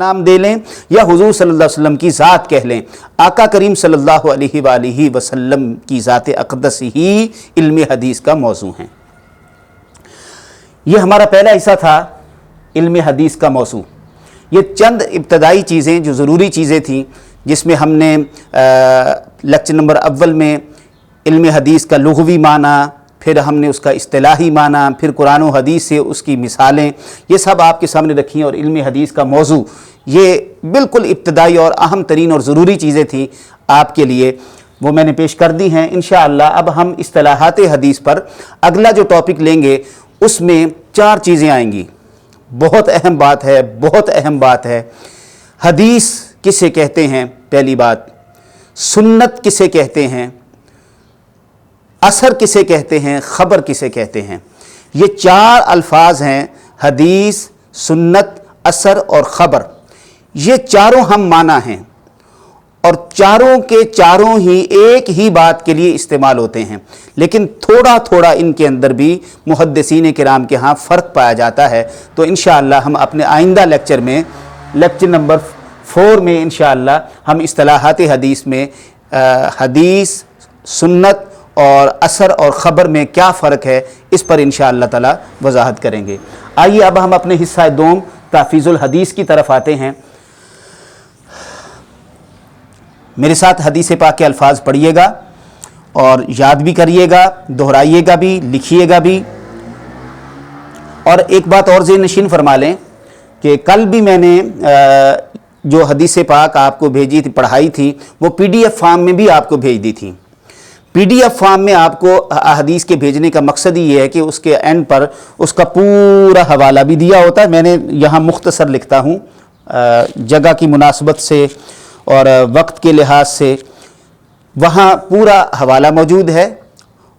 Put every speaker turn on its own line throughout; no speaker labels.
नाम दे लें या हुजूर सल्लल्लाहु अलैहि वसल्लम की ज़ात कह लें, आका करीम सल्लल्लाहु अलैहि वसल्लम की ज़ात अक़दस ही इल्म हदीस का मौजू है। ये हमारा पहला हिस्सा था इल्म हदीस का मौजू। ये चंद इब्तदाई चीज़ें जो ज़रूरी चीज़ें थीं, जिसमें हमने लेक्चर नंबर अव्वल में इल्म हदीस का लुग़वी माना, फिर हमने उसका इस्तिलाही माना, फिर कुरान व हदीस से उसकी मिसालें, ये सब आपके सामने रखी। और इल्म हदीस का मौजू ये बिल्कुल इब्तदाई और अहम तरीन और ज़रूरी चीज़ें थी आपके लिए, वो मैंने पेश कर दी हैं। इंशाअल्लाह अब हम इस्तिलाहात हदीस पर अगला जो टॉपिक लेंगे उसमें 4 चीज़ें आएंगी। बहुत अहम बात है, बहुत अहम बात है। हदीस किसे कहते हैं, पहली बात। सुन्नत किसे कहते हैं, असर किसे कहते हैं, ख़बर किसे कहते हैं। ये 4 अल्फाज हैं, हदीस, सुन्नत, असर और ख़बर। ये चारों हम माना हैं और चारों के चारों ही एक ही बात के लिए इस्तेमाल होते हैं, लेकिन थोड़ा थोड़ा इनके अंदर भी मुहद्दिसीन किराम के यहाँ फ़र्क पाया जाता है। तो इंशाअल्लाह हम अपने आइंदा लेक्चर में, लेक्चर नंबर 4 में इंशाअल्लाह हम इस्तिलाहात हदीस में हदीस, सुन्नत और असर और ख़बर में क्या फ़र्क है, इस पर इंशाअल्लाह ताला वजाहत करेंगे। आइए अब हम अपने हिस्सा दोम तहफ़ीज़ुल हदीस की तरफ आते हैं। मेरे साथ हदीस पाक के अल्फाज पढ़िएगा और याद भी करिएगा, दोहराइएगा भी, लिखिएगा भी। और एक बात और ज़हन नशीन फरमा लें कि कल भी मैंने जो हदीस पाक आपको भेजी थी, पढ़ाई थी, वो PDF फॉर्म में भी आपको भेज दी थी। PDF फॉर्म में आपको हदीस के भेजने का मकसद ही ये है कि उसके एंड पर उसका पूरा हवाला भी दिया होता है। मैंने यहाँ मुख्तसर लिखता हूँ जगह की मुनासबत से और वक्त के लिहाज से, वहाँ पूरा हवाला मौजूद है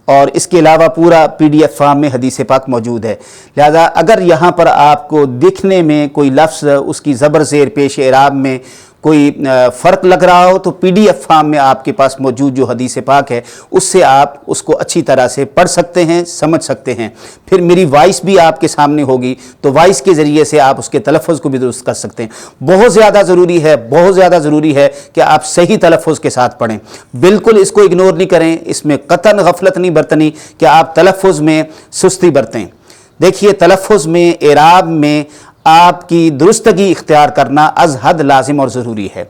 और इसके अलावा पूरा PDF फॉर्म में हदीस पाक मौजूद है। लिहाजा अगर यहाँ पर आपको दिखने में कोई लफ्ज़ उसकी ज़बर ज़ेर पेश एराब में कोई फ़र्क लग रहा हो, तो PDF फॉर्म में आपके पास मौजूद जो हदीस पाक है उससे आप उसको अच्छी तरह से पढ़ सकते हैं, समझ सकते हैं। फिर मेरी वॉइस भी आपके सामने होगी, तो वॉइस के ज़रिए से आप उसके तलफ़्फ़ुज़ को भी दुरुस्त कर सकते हैं। बहुत ज़्यादा ज़रूरी है, बहुत ज़्यादा ज़रूरी है कि आप सही तलफ़्फ़ुज़ के साथ पढ़ें। बिल्कुल इसको इग्नोर नहीं करें, इसमें कतन गफलत नहीं बरतनी कि आप तलफ़्फ़ुज़ में सुस्ती बरतें। देखिए, तलफ़्फ़ुज़ में, एराब में आपकी दुरुस्तगी इख्तियार करना अज़ हद लाजिम और ज़रूरी है।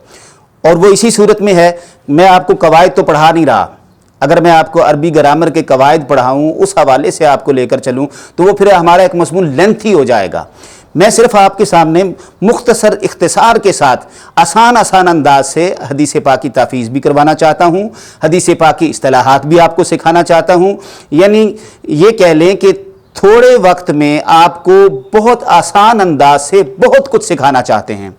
और वो इसी सूरत में है, मैं आपको कवायद तो पढ़ा नहीं रहा। अगर मैं आपको अरबी ग्रामर के कवायद पढ़ाऊँ, उस हवाले से आपको लेकर चलूँ, तो वो फिर हमारा एक मज़मून लेंथी हो जाएगा। मैं सिर्फ आपके सामने मुख्तसर इख्तिसार के साथ आसान अंदाज से हदीस पाक की तहफ़ीज़ भी करवाना चाहता हूँ, हदीस पाक की इस्तिलाहात भी आपको सिखाना चाहता हूँ। यानी ये कह लें कि थोड़े वक्त में आपको बहुत आसान अंदाज से बहुत कुछ सिखाना चाहते हैं।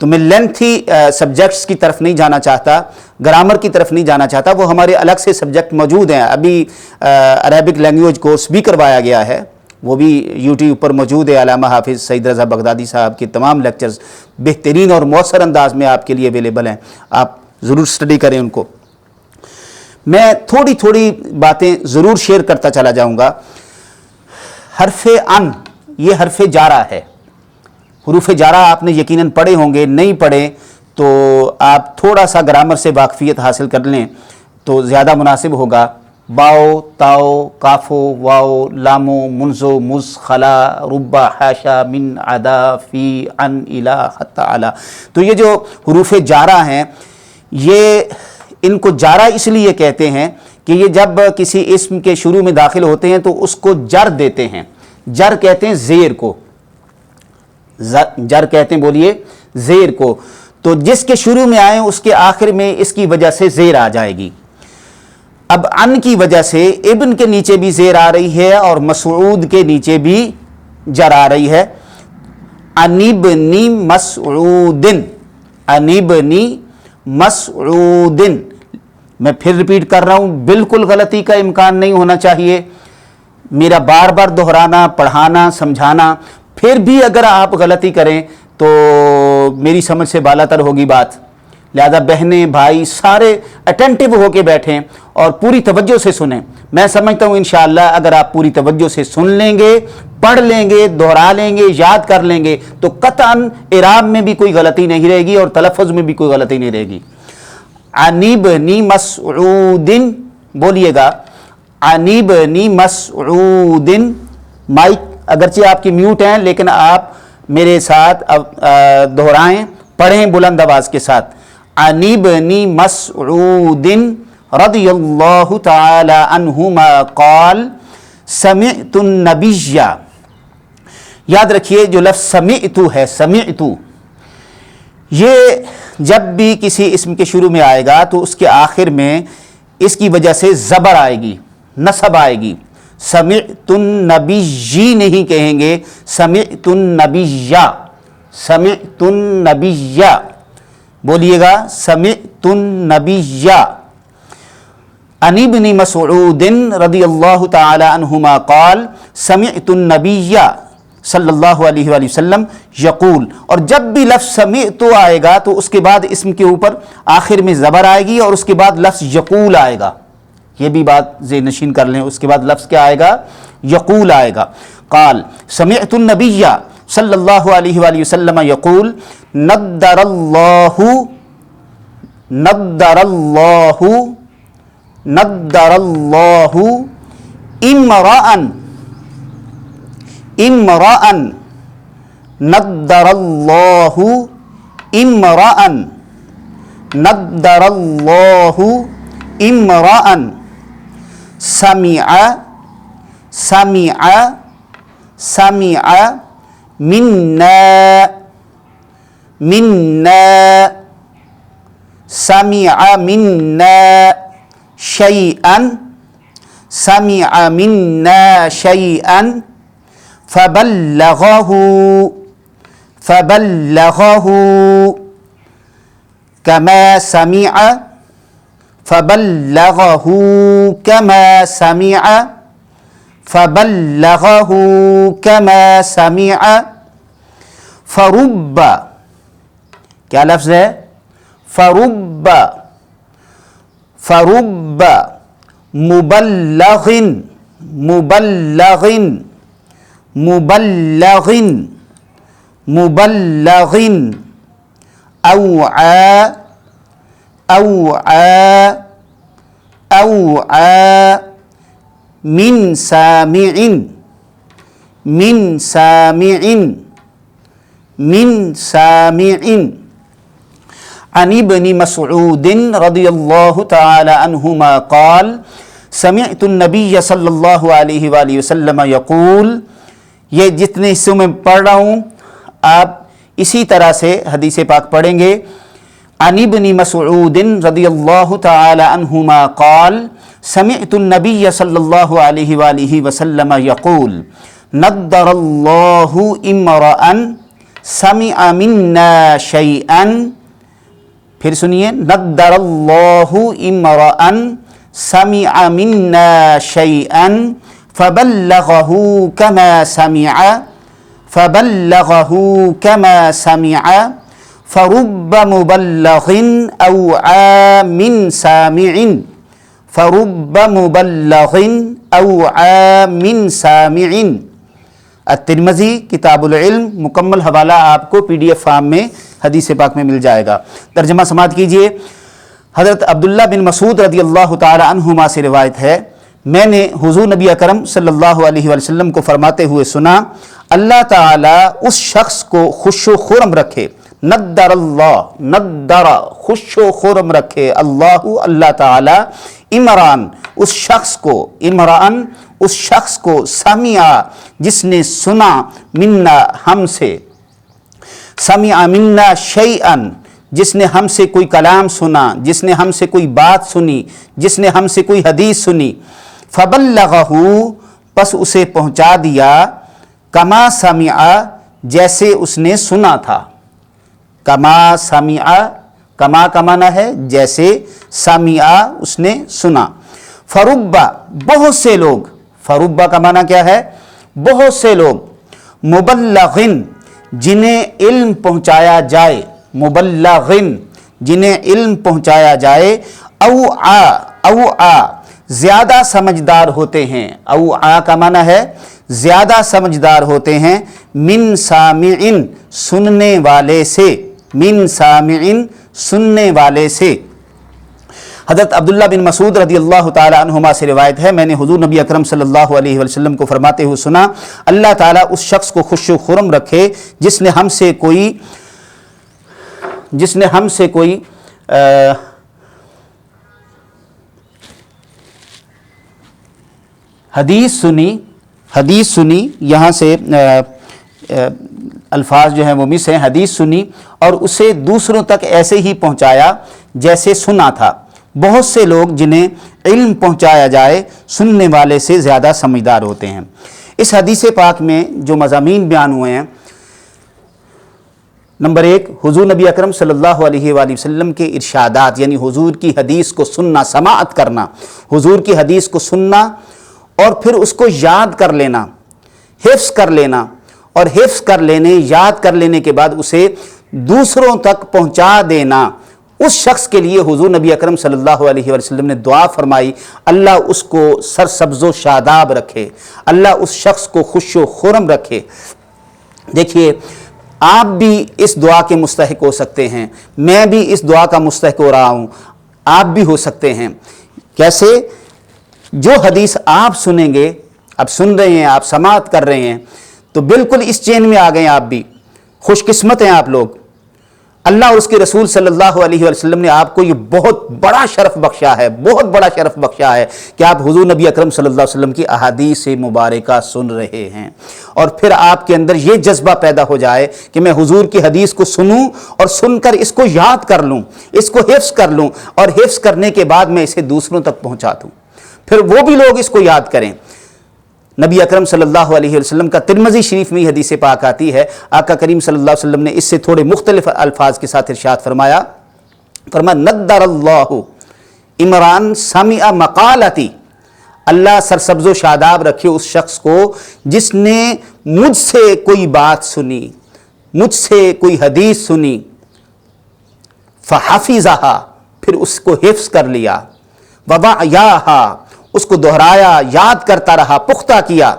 तो मैं लेंथी सब्जेक्ट्स की तरफ नहीं जाना चाहता, ग्रामर की तरफ नहीं जाना चाहता। वो हमारे अलग से सब्जेक्ट मौजूद हैं। अभी अरबिक लैंग्वेज कोर्स भी करवाया गया है, वो भी यूट्यूब पर मौजूद है। अल्लामा हाफिज़ सईद रज़ा बगदादी साहब के तमाम लेक्चर्स बेहतरीन और मौसर अंदाज में आपके लिए अवेलेबल हैं, आप ज़रूर स्टडी करें उनको। मैं थोड़ी थोड़ी बातें ज़रूर शेयर करता चला जाऊँगा। हरफ़े अन, ये हरफ़े जारा है। हुरूफ़े जारा आपने यकीनन पढ़े होंगे, नहीं पढ़े तो आप थोड़ा सा ग्रामर से वाक़फ़ियत हासिल कर लें तो ज़्यादा मुनासिब होगा। बाओ, ताओ, काफ़ो, वाओ, लामो, मुंज़ो, मुज़, खला, रुब्बा, हाशा, मिन, अदा, फ़ी, अन, इला, हत्ता, अला। तो ये जो हुरूफ़े जारा हैं, ये इनको जारा इसलिए कहते हैं कि ये जब किसी इस्म के शुरू में दाखिल होते हैं तो उसको जर देते हैं। जर कहते हैं ज़ेर को, जर कहते हैं, बोलिए, ज़ेर को। तो जिसके शुरू में आए उसके आखिर में इसकी वजह से ज़ेर आ जाएगी। अब अन की वजह से इब्न के नीचे भी ज़ेर आ रही है और मसऊद के नीचे भी जर आ रही है। अनिबनी मसऊदिन, अनिबनी मसऊदिन। मैं फिर रिपीट कर रहा हूं, बिल्कुल गलती का इम्कान नहीं होना चाहिए। मेरा बार बार दोहराना, पढ़ाना, समझाना, फिर भी अगर आप गलती करें तो मेरी समझ से बालातर होगी बात। لہذا بہنیں بھائی سارے اٹینٹیو ہو کے بیٹھیں اور پوری توجہ سے سنیں. میں سمجھتا ہوں انشاءاللہ اگر آپ پوری توجہ سے سن لیں گے، پڑھ لیں گے، دہرا لیں گے، یاد کر لیں گے تو قطعاً اعراب میں بھی کوئی غلطی نہیں رہے گی اور تلفظ میں بھی کوئی غلطی نہیں رہے گی. عن ابن مسعود بولیے گا، عن ابن مسعود. مائک اگرچہ آپ کی میوٹ ہیں لیکن آپ میرے ساتھ دہرائیں، پڑھیں بلند آواز کے ساتھ. عن ابن مسعود رضی اللہ تعالی عنہما قال سمعت النبی. یاد رکھیے جو لفظ سمعت ہے، سمعت، یہ جب بھی کسی اسم کے شروع میں آئے گا تو اس کے آخر میں اس کی وجہ سے زبر آئے گی، نصب آئے گی. سمعت النبی نہیں کہیں گے، سمعت النبی، سمعت النبی. بولیے گا سمعت النبی. عن ابن مسعود رضی اللہ تعالی عنہما قال سمعت النبی صلی اللہ علیہ وآلہ وسلم یقول. اور جب بھی لفظ سمعت آئے گا تو اس کے بعد اسم کے اوپر آخر میں زبر آئے گی اور اس کے بعد لفظ یقول آئے گا. یہ بھی بات ذہن نشین کر لیں، اس کے بعد لفظ کیا آئے گا؟ یقول آئے گا. قال سمعت النبی صلی اللہ علیہ وآلہ وسلم یقول نضر اللہ، نضر اللہ، نضر اللہ امرأً، امرأً، نضر اللہ امرأً، نضر اللہ امرأً سمع، سمع، سمع منا، منا، سمع منا شيئا، سمع منا شيئا فبلغه، فبلغه كما سمع، فبلغه كما سمع، فبلغه كما سمع. فرب، کیا لفظ ہے؟ فرب، فرب مبلغ، مبلغ، مبلغ، مبلغ اوعى، اوعى، اوعى من سامع، من سامع، من سامع. عن ابن مسعود رضی اللہ تعالی عنہما قال سمعت النبی صلی اللہ علیہ وآلہ وسلم یقول. یہ جتنے حصوں میں پڑھ رہا ہوں آپ اسی طرح سے حدیث پاک پڑھیں گے. عن ابن مسعود رضی اللہ تعالی عنہما قال سمعت النبی صلی اللہ علیہ وآلہ وسلم یقول نضر اللہ امرأً سمع منا شیئا. پھر سنیے، نضر اللہ امرأً سمع منا شیئا فبلغه كما سمع، فبلغه كما سمع فرب مبلغ اوعى من سامع، فرب مبلغ اوعى من سامع. الترمذی کتاب العلم، مکمل حوالہ آپ کو پی ڈی ایف فارم میں حدیث پاک میں مل جائے گا. ترجمہ سماعت کیجئے. حضرت عبداللہ بن مسعود رضی اللہ تعالی عنہما سے روایت ہے، میں نے حضور نبی اکرم صلی اللہ علیہ وآلہ وسلم کو فرماتے ہوئے سنا، اللہ تعالی اس شخص کو خوش و خرم رکھے. نضر اللہ، نضر خوش و خرم رکھے اللہ، اللہ تعالی عمران اس شخص کو، عمران اس شخص کو، سمع جس نے سنا، منا ہم سے، سمع منا شیئا جس نے ہم سے کوئی کلام سنا، جس نے ہم سے کوئی بات سنی، جس نے ہم سے کوئی حدیث سنی. فبلغہ پس اسے پہنچا دیا، کما سمع جیسے اس نے سنا تھا. کما سمع، کما کا معنی ہے جیسے، سمع اس نے سنا. فربا بہت سے لوگ، فربا کا معنی کیا ہے؟ بہت سے لوگ، مبلغن جنہیں علم پہنچایا جائے، مبلغن जिन्हें इल्म पहुँचाया जाए, औआ ज़्यादा समझदार होते हैं। औआ का माना है ज़्यादा समझदार होते हैं, मिन सामिइन सुनने वाले से, मिन सामिइन सुनने वाले से। हज़रत अब्दुल्ला बिन मसूद रज़ियल्लाहु ताला अन्हुमा से रिवायत है, मैंने हुज़ूर नबी अकरम सल्लल्लाहु अलैहि वसल्लम को फरमाते हुए सुना, अल्लाह ताला उस शख्स को खुश व खुर्म रखे जिसने हमसे कोई हदीस सुनी, यहाँ से अल्फाज जो हैं वो मिस हैं, हदीस सुनी और उसे दूसरों तक ऐसे ही पहुँचाया जैसे सुना था। बहुत से लोग जिन्हें इल्म पहुँचाया जाए सुनने वाले से ज़्यादा समझदार होते हैं। इस हदीस पाक में जो मज़ामीन बयान हुए हैं, नंबर 1, हुज़ूर नबी अकरम सल्लल्लाहु अलैहि वसल्लम के इरशादात, यानी हुज़ूर की हदीस को सुनना, समाअत करना, हुज़ूर की हदीस को सुनना और फिर उसको याद कर लेना, हिफ्ज़ कर लेना, और हिफ्ज़ कर लेने, याद कर लेने के बाद उसे दूसरों तक पहुंचा देना। उस शख्स के लिए हुज़ूर नबी अकरम सल्लल्लाहु अलैहि वसल्लम ने दुआ फरमाई, अल्लाह उसको सरसब्ज़ो शादाब रखे, अल्लाह उस शख्स को खुश व खुर्म रखे। देखिए, आप भी इस दुआ के मुस्तहिक हो सकते हैं, मैं भी इस दुआ का मुस्तहिक हो रहा हूँ, आप भी हो सकते हैं। कैसे? जो हदीस आप सुनेंगे, अब सुन रहे हैं, आप समाअत कर रहे हैं, तो बिल्कुल इस चेन में आ गए आप भी। खुशकिस्मत हैं आप लोग, अल्लाह और उसके रसूल सल्लल्लाहु अलैहि वसल्लम ने आपको ये बहुत बड़ा शरफ बख्शा है, बहुत बड़ा शरफ बख्शा है कि आप हुज़ूर नबी अकरम सल्लल्लाहु अलैहि वसल्लम की अहादीस मुबारका सुन रहे हैं, और फिर आपके अंदर ये जज्बा पैदा हो जाए कि मैं हुज़ूर की हदीस को सुनूं और सुनकर इसको याद कर लूं, इसको हिफ्ज़ कर लूं, और हिफ्ज़ करने के बाद मैं इसे दूसरों तक पहुंचा दूं, फिर वो भी लोग इसको याद करें। नबी अकरम सल्लल्लाहु अलैहि वसल्लम का तिरमिज़ी शरीफ में हदीस पाक आती है, आका करीम सल्लल्लाहु अलैहि वसल्लम ने इससे थोड़े मुख्तलिफ अल्फाज के साथ इरशाद फरमाया, नद्दरल्लाहु इमरान समिअ मक़ालती, अल्लाह सरसब्ज़ो शादाब रखे उस शख्स को जिसने मुझसे कोई बात सुनी, मुझसे कोई हदीस सुनी, फ़हफ़िज़हा, फिर उसको हिफ्ज़ कर लिया, ववअयाहा, उसको दोहराया, याद करता रहा, पुख्ता किया,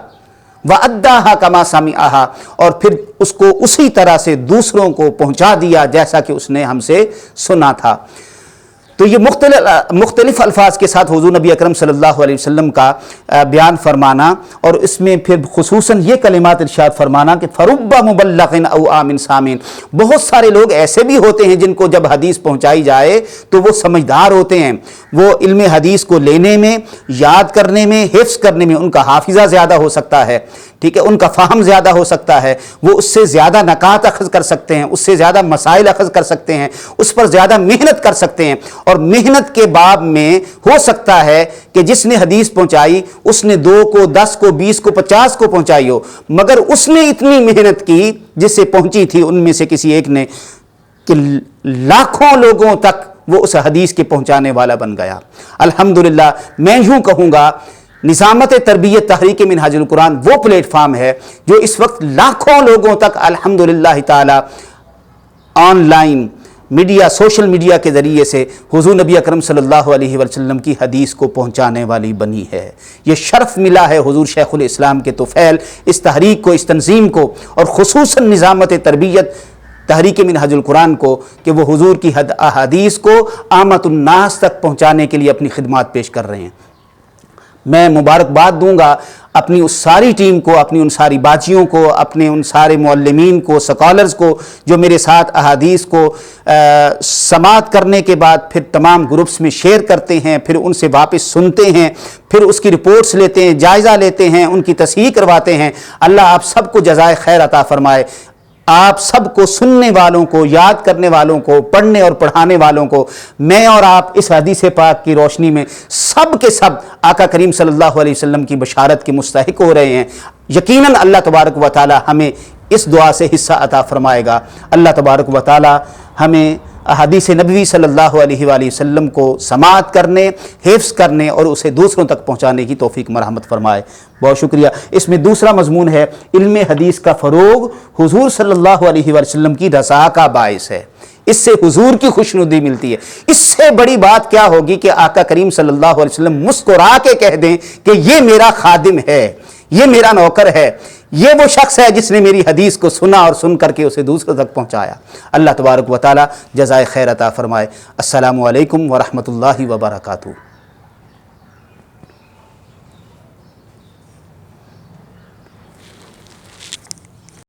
व अद्दाहा कमा समिअहा, और फिर उसको उसी तरह से दूसरों को पहुंचा दिया जैसा कि उसने हमसे सुना था। तो ये मुख्तलिफ अल्फाज के साथ हुज़ूर नबी अकरम सल्लल्लाहु अलैहि वसल्लम का बयान फरमाना, और इसमें फिर खुसूसन ये कलिमात इरशाद फरमाना कि फ़रुब्बा मुबल्लिगिन औ आमिन सामिन, बहुत सारे लोग ऐसे भी होते हैं जिनको जब हदीस पहुंचाई जाए तो वो समझदार होते हैं, वो इल्म हदीस को लेने में, याद करने में, हिफ्ज़ करने में उनका हाफिज़ा ज़्यादा हो सकता है, ठीक है, उनका फ़हम ज़्यादा हो सकता है, वो उससे ज़्यादा नकात अख़ज़ कर सकते हैं, उससे ज़्यादा मसाइल अख़ज़ कर सकते हैं, उस पर ज़्यादा मेहनत कर सकते हैं, और मेहनत के बाब में हो सकता है कि जिसने हदीस पहुंचाई उसने 2 को, 10 को, 20 को, 50 को पहुंचाई हो, मगर उसने इतनी मेहनत की जिससे पहुंची थी उनमें से किसी एक ने, कि लाखों लोगों तक वो उस हदीस के पहुंचाने वाला बन गया। अल्हम्दुलिल्लाह, मैं यूं कहूँगा, निज़ामत तरबियत तहरीक मिनहाजुल कुरान वो प्लेटफार्म है जो इस वक्त लाखों लोगों तक अल्हम्दुलिल्लाह ताला ऑनलाइन मीडिया, सोशल मीडिया के ज़रिए से हुज़ूर नबी अकरम सल्लल्लाहु अलैहि वसल्लम की हदीस को पहुँचाने वाली बनी है। ये शर्फ़ मिला है हुज़ूर शेखुल इस्लाम के तुफ़ैल इस तहरीक को, इस तंज़ीम को, और ख़ुसूसन निज़ामत तरबियत तहरीक मिनहाजुल कुरान को, कि वो हुज़ूर की हदीस को आमतुन्नास तक पहुँचाने के लिए अपनी खिदमात पेश कर रहे हैं। मैं मुबारकबाद दूंगा अपनी उस सारी टीम को, अपनी उन सारी बाचियों को, अपने उन सारे मुअल्लिमीन को, स्कॉलर्स को जो मेरे साथ अहादीस को समाअत करने के बाद फिर तमाम ग्रुप्स में शेयर करते हैं, फिर उनसे वापस सुनते हैं, फिर उसकी रिपोर्ट्स लेते हैं, जायज़ा लेते हैं, उनकी तस्हीह करवाते हैं। अल्लाह आप सबको जज़ाए खैर अता फरमाए। आप सबको, सुनने वालों को, याद करने वालों को, पढ़ने और पढ़ाने वालों को, मैं और आप इस हदीस पाक की रोशनी में सब के सब आका करीम सल्लल्लाहु अलैहि वसल्लम की बशारत के मुस्तहिक हो रहे हैं। यकीनन अल्लाह तबारक व तआला हमें इस दुआ से हिस्सा अता फरमाएगा। अल्लाह तबारक व तआला हमें अहादीस नबवी सल्लल्लाहु अलैहि वसल्लम को समाअत करने, हिफ्ज़ करने और उसे दूसरों तक पहुँचाने की तौफीक मरहमत फरमाए। बहुत शुक्रिया। इसमें दूसरा मजमून है, इल्म हदीस का फ़रोग हुज़ूर सल्लल्लाहु अलैहि वसल्लम की रज़ा का बाइस है। اس سے حضور کی خوشنودی ملتی ہے۔ اس سے بڑی بات کیا ہوگی کہ آقا کریم صلی اللہ علیہ وسلم مسکرا کے کہہ دیں کہ یہ میرا خادم ہے، یہ میرا نوکر ہے، یہ وہ شخص ہے جس نے میری حدیث کو سنا اور سن کر کے اسے دوسروں تک پہنچایا۔ اللہ تبارک و تعالی جزائے خیر عطا فرمائے۔ السلام علیکم ورحمۃ اللہ وبرکاتہ۔